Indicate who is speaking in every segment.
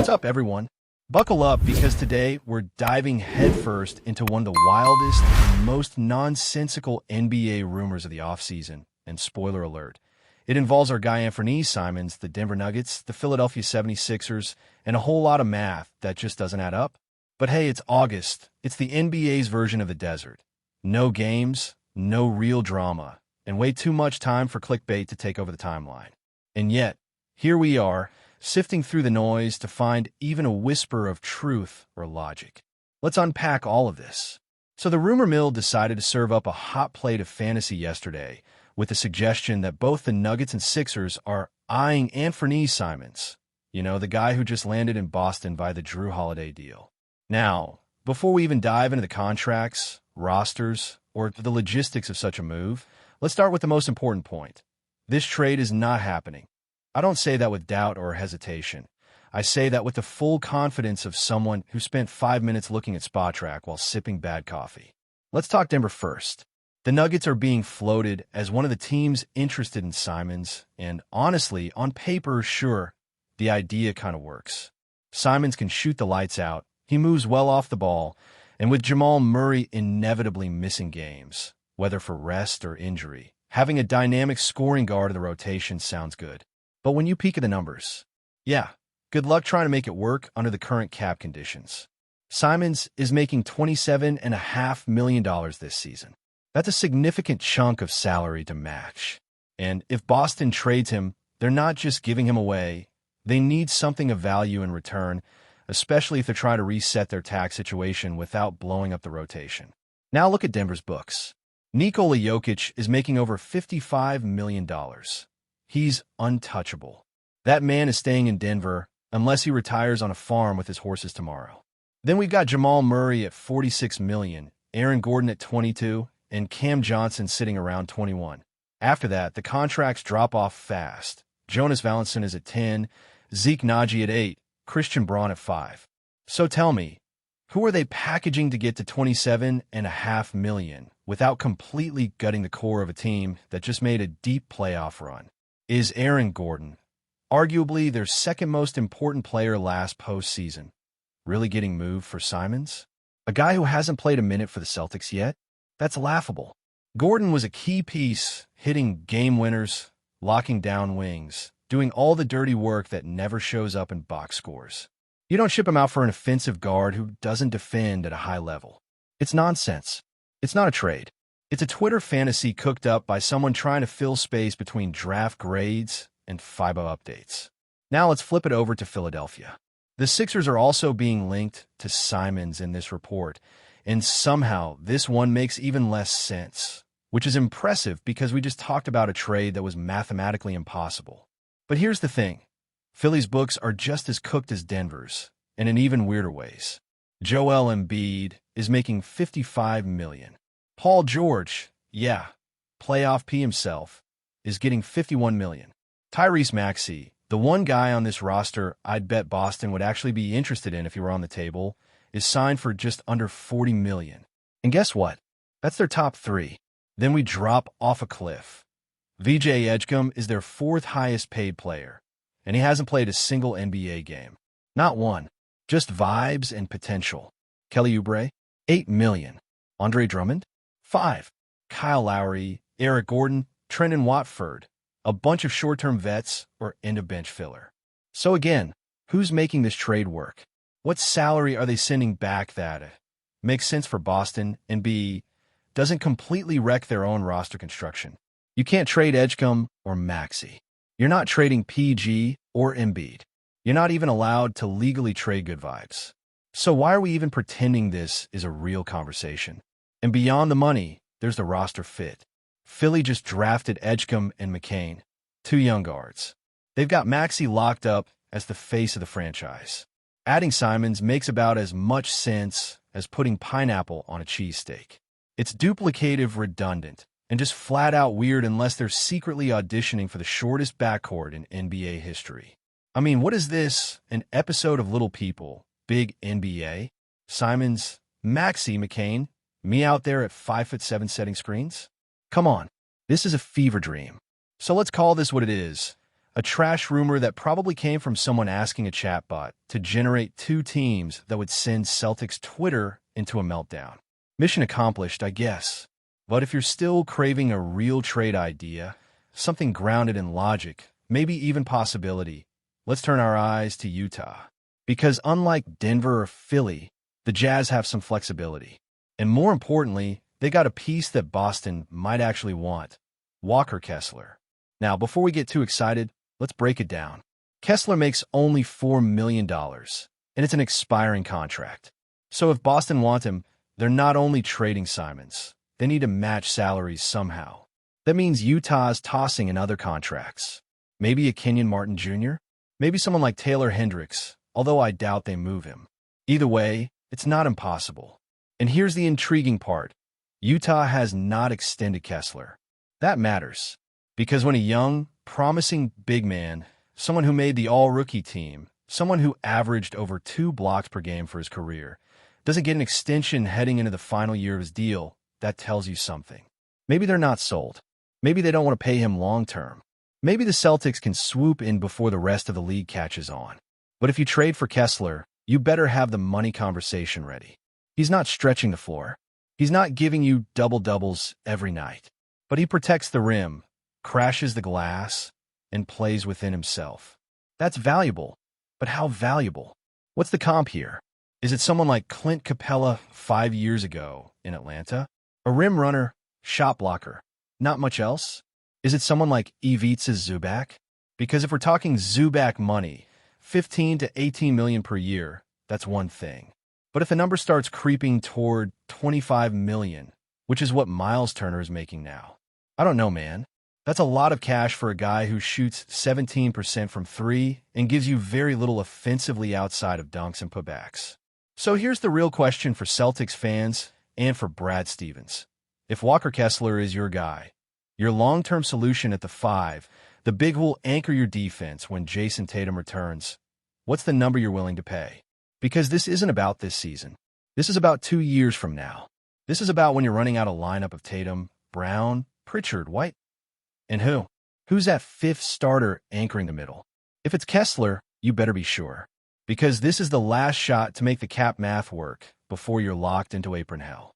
Speaker 1: What's up, everyone? Buckle up because today we're diving headfirst into one of the wildest and most nonsensical NBA rumors of the offseason. And spoiler alert, it involves our guy Anthony Simons, the Denver Nuggets, the Philadelphia 76ers, and a whole lot of math that just doesn't add up. But hey, it's August. It's the NBA's version of the desert. No games, no real drama, and way too much time for clickbait to take over the timeline. And yet, here we are, sifting through the noise to find even a whisper of truth or logic. Let's unpack all of this. So the rumor mill decided to serve up a hot plate of fantasy yesterday with the suggestion that both the Nuggets and Sixers are eyeing Anthony Simons, the guy who just landed in Boston via the Drew Holiday deal. Now, before we even dive into the contracts, rosters, or the logistics of such a move, let's start with the most important point. This trade is not happening. I don't say that with doubt or hesitation. I say that with the full confidence of someone who spent 5 minutes looking at SpotTrack while sipping bad coffee. Let's talk Denver first. The Nuggets are being floated as one of the teams interested in Simons, and honestly, on paper, sure, the idea kind of works. Simons can shoot the lights out, he moves well off the ball, and with Jamal Murray inevitably missing games, whether for rest or injury, having a dynamic scoring guard in the rotation sounds good. But when you peek at the numbers, good luck trying to make it work under the current cap conditions. Simons is making $27.5 million this season. That's a significant chunk of salary to match. And if Boston trades him, they're not just giving him away. They need something of value in return, especially if they're trying to reset their tax situation without blowing up the rotation. Now look at Denver's books. Nikola Jokic is making over $55 million. He's untouchable. That man is staying in Denver unless he retires on a farm with his horses tomorrow. Then we've got Jamal Murray at $46 million, Aaron Gordon at $22, and Cam Johnson sitting around $21. After that, the contracts drop off fast. Jonas Valanciunas is at $10, Zeke Naji at $8, Christian Braun at $5. So tell me, who are they packaging to get to $27.5 million without completely gutting the core of a team that just made a deep playoff run? Is Aaron Gordon, arguably their second most important player last postseason, really getting moved for Simons? A guy who hasn't played a minute for the Celtics yet? That's laughable. Gordon was a key piece, hitting game winners, locking down wings, doing all the dirty work that never shows up in box scores. You don't ship him out for an offensive guard who doesn't defend at a high level. It's nonsense. It's not a trade. It's a Twitter fantasy cooked up by someone trying to fill space between draft grades and FIBA updates. Now let's flip it over to Philadelphia. The Sixers are also being linked to Simons in this report, and somehow this one makes even less sense, which is impressive because we just talked about a trade that was mathematically impossible. But here's the thing. Philly's books are just as cooked as Denver's, and in even weirder ways. Joel Embiid is making $55 million. Paul George, playoff P himself, is getting $51 million. Tyrese Maxey, the one guy on this roster I'd bet Boston would actually be interested in if he were on the table, is signed for just under $40 million. And guess what? That's their top three. Then we drop off a cliff. VJ Edgecombe is their fourth highest paid player, and he hasn't played a single NBA game. Not one. Just vibes and potential. Kelly Oubre, $8 million. Andre Drummond, 5. Kyle Lowry, Eric Gordon, Trendon Watford, a bunch of short-term vets or end-of-bench filler. So again, who's making this trade work? What salary are they sending back that makes sense for Boston and doesn't completely wreck their own roster construction? You can't trade Edgecombe or Maxey. You're not trading PG or Embiid. You're not even allowed to legally trade good vibes. So why are we even pretending this is a real conversation? And beyond the money, there's the roster fit. Philly just drafted Edgecombe and McCain, 2 young guards. They've got Maxey locked up as the face of the franchise. Adding Simons makes about as much sense as putting pineapple on a cheesesteak. It's duplicative, redundant, and just flat out weird unless they're secretly auditioning for the shortest backcourt in NBA history. I mean, what is this? An episode of Little People, Big NBA? Simons, Maxey, McCain, me out there at 5'7" setting screens? Come on, this is a fever dream. So let's call this what it is, A trash rumor that probably came from someone asking a chatbot to generate two teams that would send Celtics Twitter into a meltdown. Mission accomplished, I guess. But if you're still craving a real trade idea, something grounded in logic, maybe even possibility, let's turn our eyes to Utah. Because unlike Denver or Philly, the Jazz have some flexibility. And more importantly, they got a piece that Boston might actually want: Walker Kessler. Now, before we get too excited, let's break it down. Kessler makes only $4 million, and it's an expiring contract. So if Boston want him, they're not only trading Simons, they need to match salaries somehow. That means Utah's tossing in other contracts. Maybe a Kenyon Martin Jr.? Maybe someone like Taylor Hendricks, although I doubt they move him. Either way, it's not impossible. And here's the intriguing part. Utah has not extended Kessler. That matters. Because when a young, promising big man, someone who made the all-rookie team, someone who averaged over 2 blocks per game for his career, doesn't get an extension heading into the final year of his deal, that tells you something. Maybe they're not sold. Maybe they don't want to pay him long-term. Maybe the Celtics can swoop in before the rest of the league catches on. But if you trade for Kessler, you better have the money conversation ready. He's not stretching the floor. He's not giving you double-doubles every night. But he protects the rim, crashes the glass, and plays within himself. That's valuable. But how valuable? What's the comp here? Is it someone like Clint Capella 5 years ago in Atlanta? A rim runner, shot blocker, not much else? Is it someone like Ivica Zubac? Because if we're talking Zubac money, 15 to 18 million per year, that's one thing. But if the number starts creeping toward 25 million, which is what Miles Turner is making now, I don't know, man. That's a lot of cash for a guy who shoots 17% from 3 and gives you very little offensively outside of dunks and putbacks. So here's the real question for Celtics fans and for Brad Stevens. If Walker Kessler is your guy, your long-term solution at the 5, the big who will anchor your defense when Jason Tatum returns, what's the number you're willing to pay? Because this isn't about this season. This is about 2 years from now. This is about when you're running out a lineup of Tatum, Brown, Pritchard, White, and who? Who's that 5th starter anchoring the middle? If it's Kessler, you better be sure. Because this is the last shot to make the cap math work before you're locked into apron hell.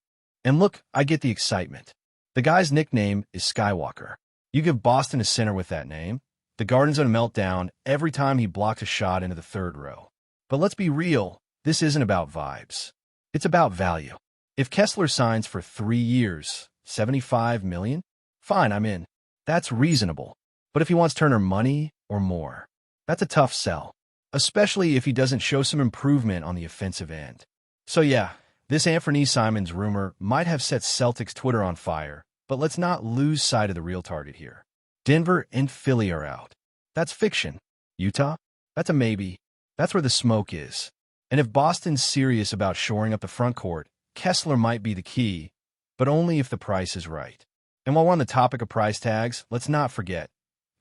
Speaker 1: And look, I get the excitement. The guy's nickname is Skywalker. You give Boston a center with that name, the Garden's gonna melt down every time he blocks a shot into the 3rd row. But let's be real, this isn't about vibes. It's about value. If Kessler signs for 3 years, $75 million, fine, I'm in. That's reasonable. But if he wants Turner money or more, that's a tough sell. Especially if he doesn't show some improvement on the offensive end. So yeah, this Anthony Simons rumor might have set Celtics Twitter on fire, but let's not lose sight of the real target here. Denver and Philly are out. That's fiction. Utah? That's a maybe. That's where the smoke is. And if Boston's serious about shoring up the front court, Kessler might be the key, but only if the price is right. And while we're on the topic of price tags, let's not forget,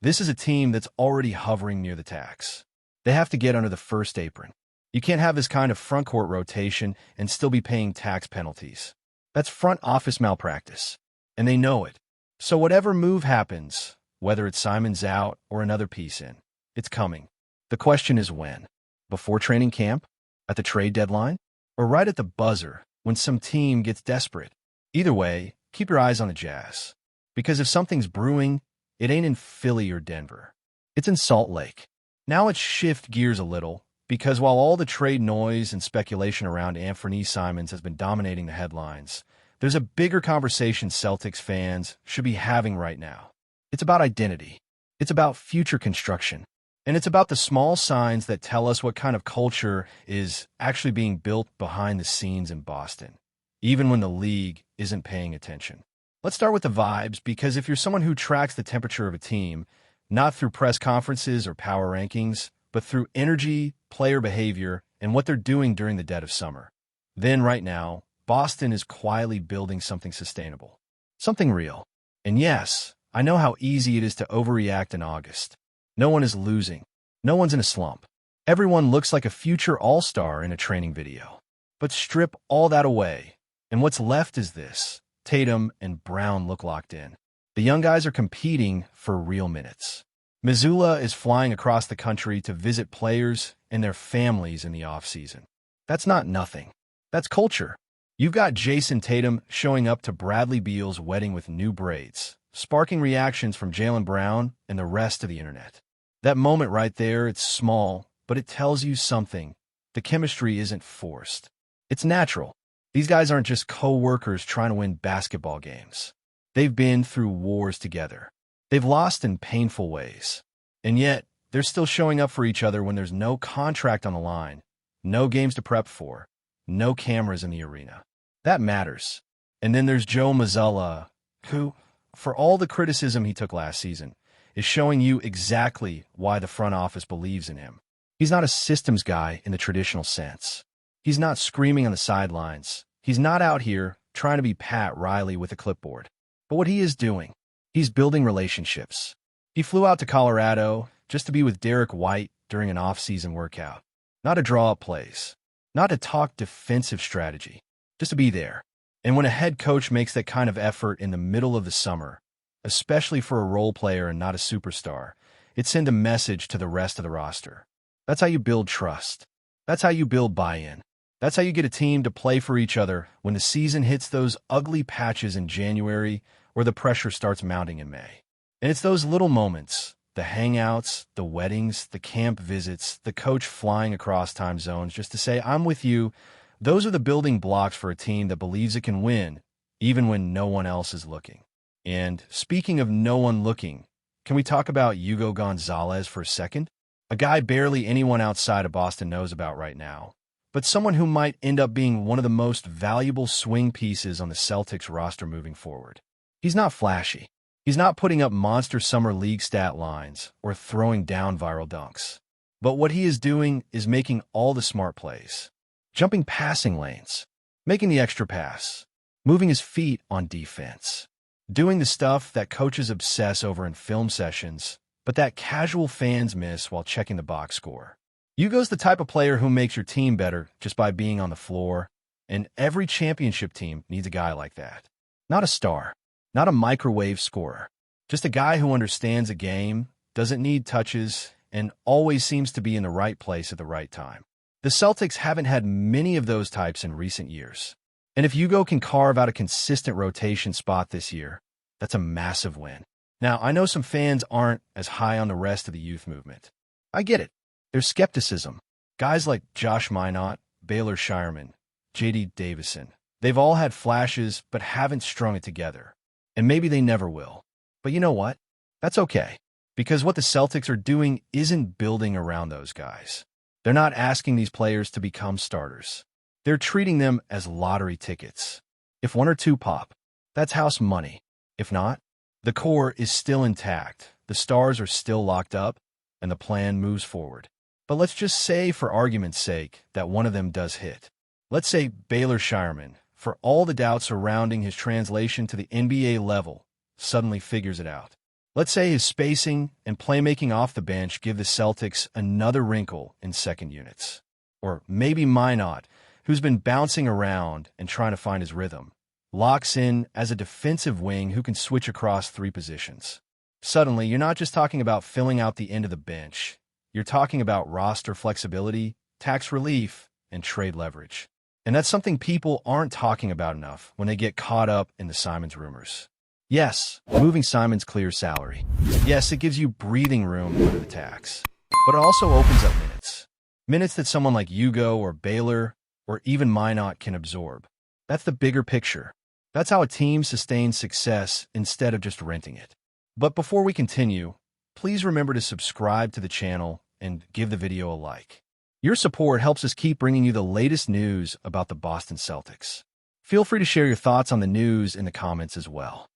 Speaker 1: this is a team that's already hovering near the tax. They have to get under the first apron. You can't have this kind of front court rotation and still be paying tax penalties. That's front office malpractice, and they know it. So whatever move happens, whether it's Simons out or another piece in, it's coming. The question is when? Before training camp? At the trade deadline? Or right at the buzzer when some team gets desperate? Either way, keep your eyes on the Jazz. Because if something's brewing, it ain't in Philly or Denver. It's in Salt Lake. Now let's shift gears a little, because while all the trade noise and speculation around Anthony Simons has been dominating the headlines, there's a bigger conversation Celtics fans should be having right now. It's about identity. It's about future construction. And it's about the small signs that tell us what kind of culture is actually being built behind the scenes in Boston, even when the league isn't paying attention. Let's start with the vibes, because if you're someone who tracks the temperature of a team, not through press conferences or power rankings, but through energy, player behavior, and what they're doing during the dead of summer, then right now, Boston is quietly building something sustainable, something real. And yes, I know how easy it is to overreact in August. No one is losing. No one's in a slump. Everyone looks like a future all-star in a training video. But strip all that away, and what's left is this. Tatum and Brown look locked in. The young guys are competing for real minutes. Missoula is flying across the country to visit players and their families in the offseason. That's not nothing. That's culture. You've got Jason Tatum showing up to Bradley Beal's wedding with new braids, sparking reactions from Jaylen Brown and the rest of the internet. That moment right there, it's small, but it tells you something. The chemistry isn't forced. It's natural. These guys aren't just co-workers trying to win basketball games. They've been through wars together. They've lost in painful ways. And yet, they're still showing up for each other when there's no contract on the line, no games to prep for, no cameras in the arena. That matters. And then there's Joe Mazzulla, who, for all the criticism he took last season, is showing you exactly why the front office believes in him. He's not a systems guy in the traditional sense. He's not screaming on the sidelines. He's not out here trying to be Pat Riley with a clipboard. But what he is doing, he's building relationships. He flew out to Colorado just to be with Derek White during an off-season workout. Not to draw up plays. Not to talk defensive strategy. Just to be there. And when a head coach makes that kind of effort in the middle of the summer, especially for a role player and not a superstar, it sends a message to the rest of the roster. That's how you build trust. That's how you build buy-in. That's how you get a team to play for each other when the season hits those ugly patches in January or the pressure starts mounting in May. And it's those little moments, the hangouts, the weddings, the camp visits, the coach flying across time zones just to say, I'm with you. Those are the building blocks for a team that believes it can win, even when no one else is looking. And speaking of no one looking, can we talk about Hugo Gonzalez for a second? A guy barely anyone outside of Boston knows about right now, but someone who might end up being one of the most valuable swing pieces on the Celtics roster moving forward. He's not flashy. He's not putting up monster summer league stat lines or throwing down viral dunks. But what he is doing is making all the smart plays. Jumping passing lanes, making the extra pass, moving his feet on defense, doing the stuff that coaches obsess over in film sessions, but that casual fans miss while checking the box score. Hugo's the type of player who makes your team better just by being on the floor, and every championship team needs a guy like that. Not a star, not a microwave scorer, just a guy who understands a game, doesn't need touches, and always seems to be in the right place at the right time. The Celtics haven't had many of those types in recent years. And if Hugo can carve out a consistent rotation spot this year, that's a massive win. Now, I know some fans aren't as high on the rest of the youth movement. I get it. There's skepticism. Guys like Josh Minott, Baylor Shireman, J.D. Davison, they've all had flashes but haven't strung it together. And maybe they never will. But you know what? That's okay. Because what the Celtics are doing isn't building around those guys. They're not asking these players to become starters. They're treating them as lottery tickets. If one or two pop, that's house money. If not, the core is still intact, the stars are still locked up, and the plan moves forward. But let's just say, for argument's sake, that one of them does hit. Let's say Baylor Shireman, for all the doubts surrounding his translation to the NBA level, suddenly figures it out. Let's say his spacing and playmaking off the bench give the Celtics another wrinkle in second units. Or maybe Minott, who's been bouncing around and trying to find his rhythm, locks in as a defensive wing who can switch across three positions. Suddenly, you're not just talking about filling out the end of the bench. You're talking about roster flexibility, tax relief, and trade leverage. And that's something people aren't talking about enough when they get caught up in the Simons rumors. Yes, moving Simons clears salary. Yes, it gives you breathing room under the tax. But it also opens up minutes. Minutes that someone like Hugo or Baylor or even Minott can absorb. That's the bigger picture. That's how a team sustains success instead of just renting it. But before we continue, please remember to subscribe to the channel and give the video a like. Your support helps us keep bringing you the latest news about the Boston Celtics. Feel free to share your thoughts on the news in the comments as well.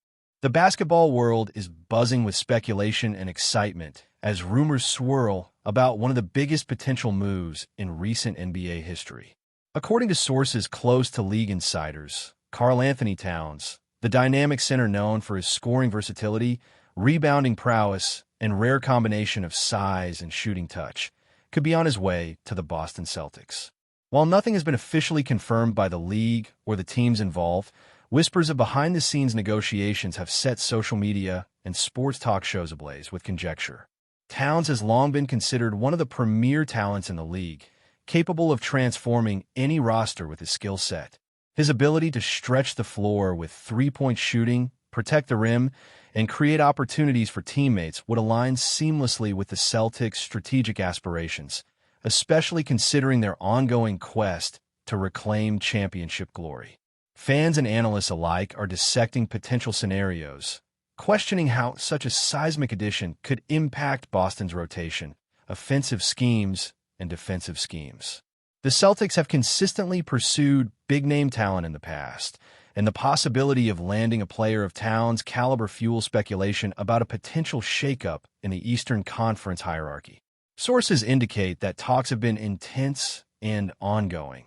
Speaker 1: The basketball world is buzzing with speculation and excitement as rumors swirl about one of the biggest potential moves in recent NBA history. According to sources close to league insiders, KARL-ANTHONY Towns, the dynamic center known for his scoring versatility, rebounding prowess, and rare combination of size and shooting touch, could be on his way to the Boston Celtics. While nothing has been officially confirmed by the league or the teams involved, whispers of behind-the-scenes negotiations have set social media and sports talk shows ablaze with conjecture. Towns has long been considered one of the premier talents in the league, capable of transforming any roster with his skill set. His ability to stretch the floor with three-point shooting, protect the rim, and create opportunities for teammates would align seamlessly with the Celtics' strategic aspirations, especially considering their ongoing quest to reclaim championship glory. Fans and analysts alike are dissecting potential scenarios, questioning how such a seismic addition could impact Boston's rotation, offensive schemes, and defensive schemes. The Celtics have consistently pursued big-name talent in the past, and the possibility of landing a player of Towns' caliber fuels speculation about a potential shakeup in the Eastern Conference hierarchy. Sources indicate that talks have been intense and ongoing,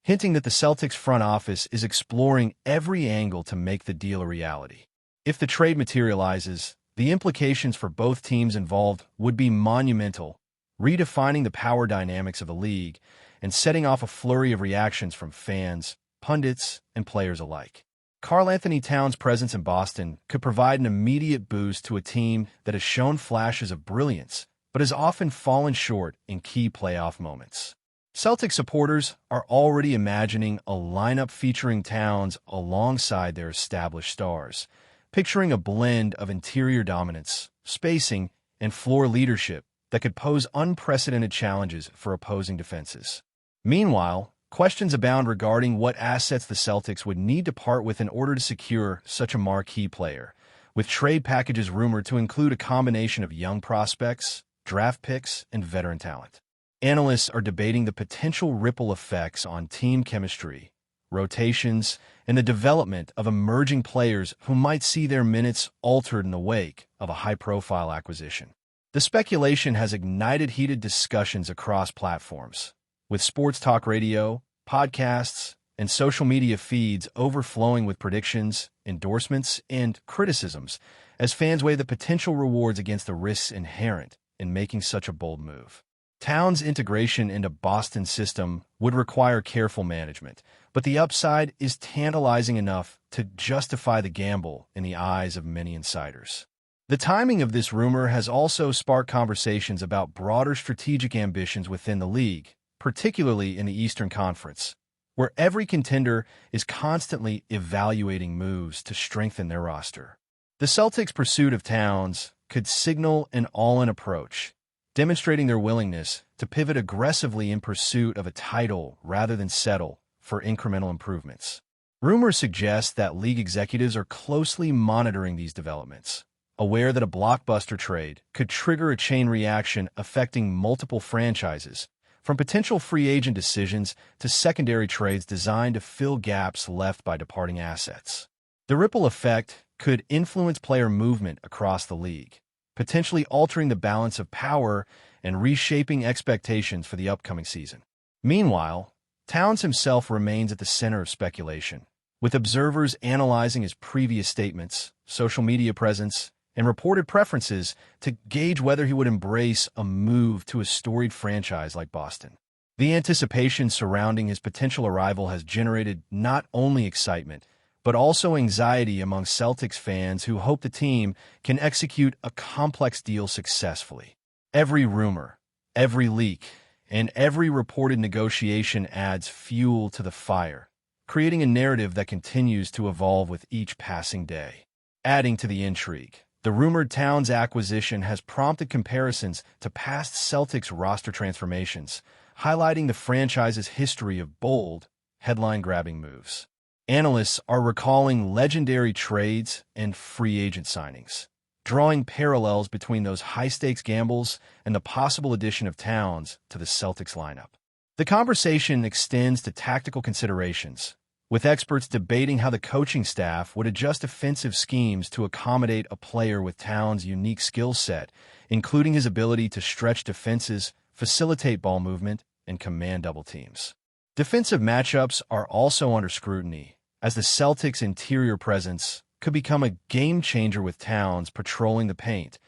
Speaker 1: hinting that the Celtics front office is exploring every angle to make the deal a reality. If the trade materializes, the implications for both teams involved would be monumental, redefining the power dynamics of the league and setting off a flurry of reactions from fans, pundits, and players alike. Karl-Anthony Towns' presence in Boston could provide an immediate boost to a team that has shown flashes of brilliance, but has often fallen short in key playoff moments. Celtics supporters are already imagining a lineup featuring Towns alongside their established stars, picturing a blend of interior dominance, spacing, and floor leadership that could pose unprecedented challenges for opposing defenses. Meanwhile, questions abound regarding what assets the Celtics would need to part with in order to secure such a marquee player, with trade packages rumored to include a combination of young prospects, draft picks, and veteran talent. Analysts are debating the potential ripple effects on team chemistry, rotations, and the development of emerging players who might see their minutes altered in the wake of a high-profile acquisition. The speculation has ignited heated discussions across platforms, with sports talk radio, podcasts, and social media feeds overflowing with predictions, endorsements, and criticisms as fans weigh the potential rewards against the risks inherent in making such a bold move. Towns' integration into Boston's system would require careful management, but the upside is tantalizing enough to justify the gamble in the eyes of many insiders. The timing of this rumor has also sparked conversations about broader strategic ambitions within the league, particularly in the Eastern Conference, where every contender is constantly evaluating moves to strengthen their roster. The Celtics' pursuit of Towns could signal an all-in approach, demonstrating their willingness to pivot aggressively in pursuit of a title rather than settle for incremental improvements. Rumors suggest that league executives are closely monitoring these developments, aware that a blockbuster trade could trigger a chain reaction affecting multiple franchises, from potential free agent decisions to secondary trades designed to fill gaps left by departing assets. The ripple effect could influence player movement across the league, potentially altering the balance of power and reshaping expectations for the upcoming season. Meanwhile, Towns himself remains at the center of speculation, with observers analyzing his previous statements, social media presence, and reported preferences to gauge whether he would embrace a move to a storied franchise like Boston. The anticipation surrounding his potential arrival has generated not only excitement, but also anxiety among Celtics fans who hope the team can execute a complex deal successfully. Every rumor, every leak, and every reported negotiation adds fuel to the fire, creating a narrative that continues to evolve with each passing day. Adding to the intrigue, the rumored Towns acquisition has prompted comparisons to past Celtics roster transformations, highlighting the franchise's history of bold, headline-grabbing moves. Analysts are recalling legendary trades and free agent signings, drawing parallels between those high-stakes gambles and the possible addition of Towns to the Celtics lineup. The conversation extends to tactical considerations, with experts debating how the coaching staff would adjust offensive schemes to accommodate a player with Towns' unique skill set, including his ability to stretch defenses, facilitate ball movement, and command double teams. Defensive matchups are also under scrutiny, as the Celtics' interior presence could become a game-changer with Towns patrolling the paint,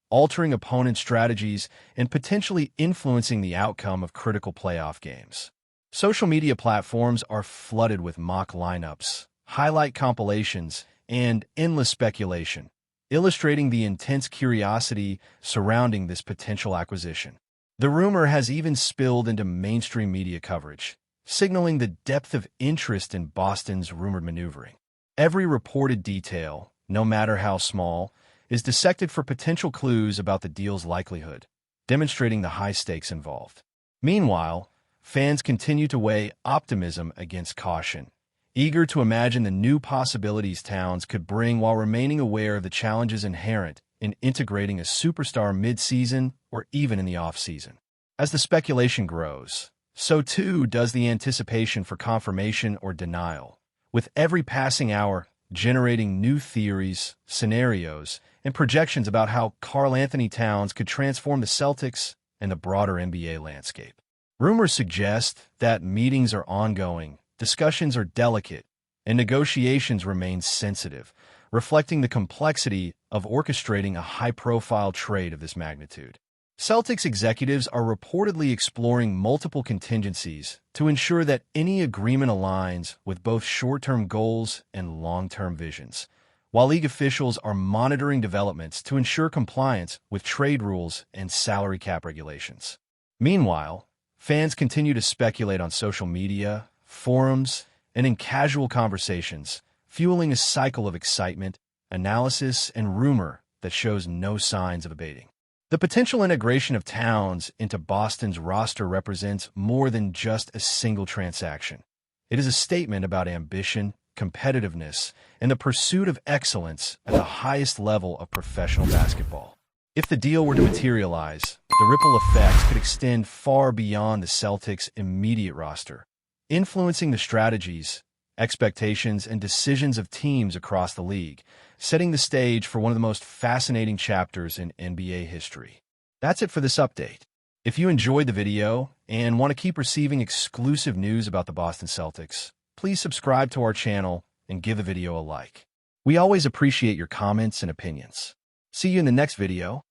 Speaker 1: altering opponent strategies, and potentially influencing the outcome of critical playoff games. Social media platforms are flooded with mock lineups, highlight compilations, and endless speculation, illustrating the intense curiosity surrounding this potential acquisition. The rumor has even spilled into mainstream media coverage, signaling the depth of interest in Boston's rumored maneuvering. Every reported detail, no matter how small, is dissected for potential clues about the deal's likelihood, demonstrating the high stakes involved. Meanwhile, fans continue to weigh optimism against caution, eager to imagine the new possibilities Towns could bring while remaining aware of the challenges inherent in integrating a superstar mid-season or even in the off-season. As the speculation grows, so too does the anticipation for confirmation or denial, with every passing hour generating new theories, scenarios, and projections about how KARL-ANTHONY Towns could transform the Celtics and the broader NBA landscape. Rumors suggest that meetings are ongoing, discussions are delicate, and negotiations remain sensitive, reflecting the complexity of orchestrating a high-profile trade of this magnitude. Celtics executives are reportedly exploring multiple contingencies to ensure that any agreement aligns with both short-term goals and long-term visions, while league officials are monitoring developments to ensure compliance with trade rules and salary cap regulations. Meanwhile, fans continue to speculate on social media, forums, and in casual conversations, fueling a cycle of excitement, analysis, and rumor that shows no signs of abating. The potential integration of Towns into Boston's roster represents more than just a single transaction. It is a statement about ambition, competitiveness, and the pursuit of excellence at the highest level of professional basketball. If the deal were to materialize, the ripple effects could extend far beyond the Celtics' immediate roster, influencing the strategies, expectations, and decisions of teams across the league, setting the stage for one of the most fascinating chapters in NBA history. That's it for this update. If you enjoyed the video and want to keep receiving exclusive news about the Boston Celtics, please subscribe to our channel and give the video a like. We always appreciate your comments and opinions. See you in the next video.